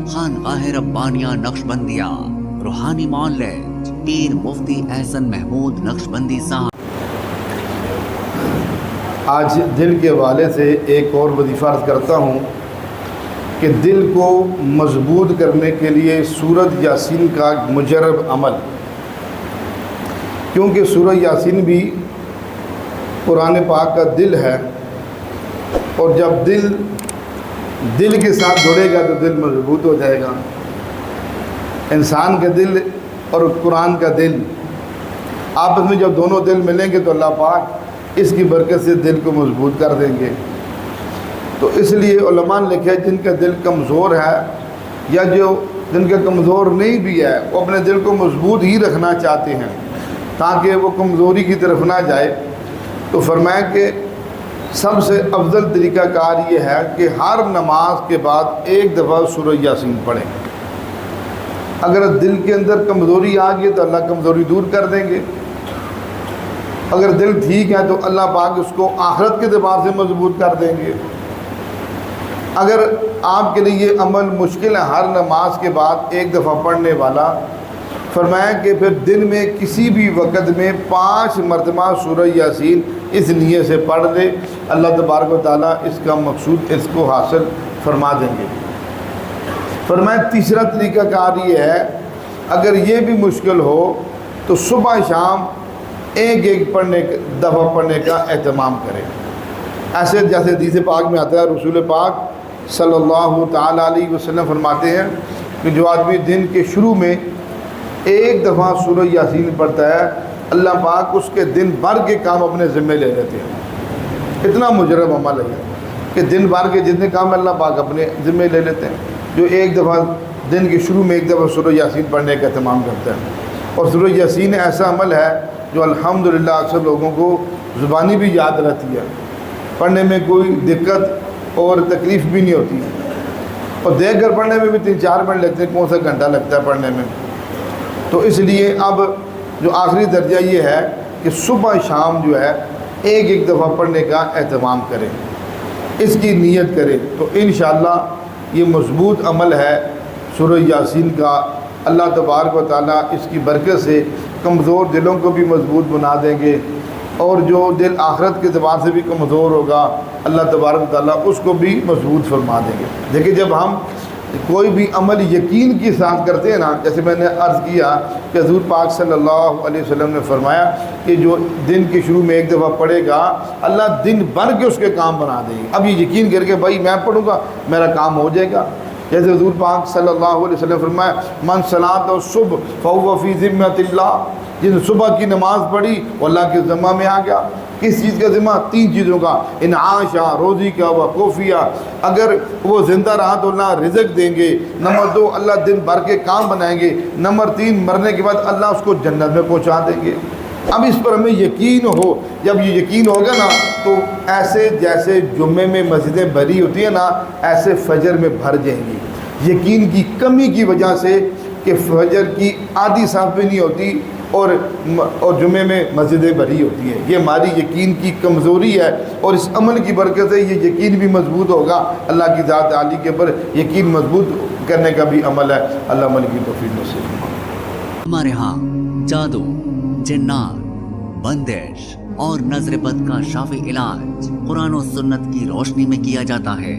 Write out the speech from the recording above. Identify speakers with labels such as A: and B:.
A: خانقاہ ربانیہ نقشبندیہ روحانی معالج پیر مفتی احسن محمود نقشبندی صاحب۔
B: آج دل کے حوالے سے ایک اور وظیفہ عرض کرتا ہوں کہ دل کو مضبوط کرنے کے لیے سورۃ یاسین کا مجرب عمل، کیونکہ سورہ یاسین بھی قرآن پاک کا دل ہے، اور جب دل کے ساتھ جڑے گا تو دل مضبوط ہو جائے گا۔ انسان کا دل اور قرآن کا دل آپس میں جب دونوں دل ملیں گے تو اللہ پاک اس کی برکت سے دل کو مضبوط کر دیں گے۔ تو اس لیے علماء نے لکھا ہے جن کا دل کمزور ہے یا جن کا کمزور نہیں بھی ہے، وہ اپنے دل کو مضبوط ہی رکھنا چاہتے ہیں تاکہ وہ کمزوری کی طرف نہ جائے، تو فرمایا کہ سب سے افضل طریقہ کار یہ ہے کہ ہر نماز کے بعد ایک دفعہ سورہ یاسین پڑھیں۔ اگر دل کے اندر کمزوری آ گئی تو اللہ کمزوری دور کر دیں گے، اگر دل ٹھیک ہے تو اللہ پاک اس کو آخرت کے اعتبار سے مضبوط کر دیں گے۔ اگر آپ کے لیے یہ عمل مشکل ہے ہر نماز کے بعد ایک دفعہ پڑھنے والا، فرمایا کہ پھر دن میں کسی بھی وقت میں 5 مرتبہ سورہ یاسین اس نیت سے پڑھ لے، اللہ تبارک و تعالیٰ اس کا مقصود اس کو حاصل فرما دیں گے۔ فرمایا تیسرا طریقہ کار یہ ہے، اگر یہ بھی مشکل ہو تو صبح شام ایک دفعہ پڑھنے کا اہتمام کریں۔ ایسے جیسے حدیث پاک میں آتا ہے، رسول پاک صلی اللہ تعالیٰ علیہ وسلم فرماتے ہیں کہ جو آدمی دن کے شروع میں ایک دفعہ سورہ یاسین پڑھتا ہے، اللہ پاک اس کے دن بھر کے کام اپنے ذمہ لے لیتے ہیں۔ اتنا مجرب عمل ہے کہ دن بھر کے جتنے کام اللہ پاک اپنے ذمہ لے لیتے ہیں، جو ایک دفعہ دن کے شروع میں ایک دفعہ سورہ یاسین پڑھنے کا اہتمام کرتا ہے۔ اور سورہ یاسین ایسا عمل ہے جو الحمدللہ اکثر لوگوں کو زبانی بھی یاد رہتی ہے، پڑھنے میں کوئی دقت اور تکلیف بھی نہیں ہوتی، اور دیکھ کر پڑھنے میں بھی 3-4 منٹ لگتے ہیں، کون سا گھنٹہ لگتا ہے پڑھنے میں۔ تو اس لیے اب جو آخری درجہ یہ ہے کہ صبح شام جو ہے ایک دفعہ پڑھنے کا اہتمام کریں، اس کی نیت کریں، تو انشاءاللہ یہ مضبوط عمل ہے سورہ یاسین کا۔ اللہ تبارک و تعالیٰ اس کی برکت سے کمزور دلوں کو بھی مضبوط بنا دیں گے، اور جو دل آخرت کے اعتبار سے بھی کمزور ہوگا اللہ تبارک و تعالیٰ اس کو بھی مضبوط فرما دیں گے۔ دیکھیں جب ہم کوئی بھی عمل یقین کے ساتھ کرتے ہیں نا، جیسے میں نے عرض کیا کہ حضور پاک صلی اللہ علیہ وسلم نے فرمایا کہ جو دن کے شروع میں ایک دفعہ پڑھے گا اللہ دن بھر کے اس کے کام بنا دے گی۔ اب یہ یقین کر کے بھائی میں پڑھوں گا میرا کام ہو جائے گا، جیسے حضور پاک صلی اللہ علیہ وسلم فرمایا من صلاۃ الصبح فهو فی ذمۃ اللہ، جن صبح کی نماز پڑھی وہ اللہ کے ذمہ میں آ گیا۔ کس چیز کا ذمہ؟ 3 چیزوں کا، انعاشا، روزی کا، و کوفیہ، اگر وہ زندہ رہا تو اللہ رزق دیں گے، نمبر 2 اللہ دن بھر کے کام بنائیں گے، نمبر 3 مرنے کے بعد اللہ اس کو جنت میں پہنچا دیں گے۔ اب اس پر ہمیں یقین ہو، جب یہ یقین ہوگا نا تو ایسے جیسے جمعے میں مسجدیں بھری ہوتی ہیں نا، ایسے فجر میں بھر جائیں گی۔ یقین کی کمی کی وجہ سے کہ فجر کی آدھی صاف بھی نہیں ہوتی اور جمعے میں مسجدیں بھری ہوتی ہیں، یہ ہماری یقین کی کمزوری ہے، اور اس عمل کی برکت سے یہ یقین بھی مضبوط ہوگا۔ اللہ کی ذات عالی کے پر یقین مضبوط کرنے کا بھی عمل ہے۔ اللہ عمل کی توفیق نصیب فرمائے۔
A: ہمارے ہاں جادو، جنات، بندش اور نظر بد کا شافی علاج قرآن و سنت کی روشنی میں کیا جاتا ہے۔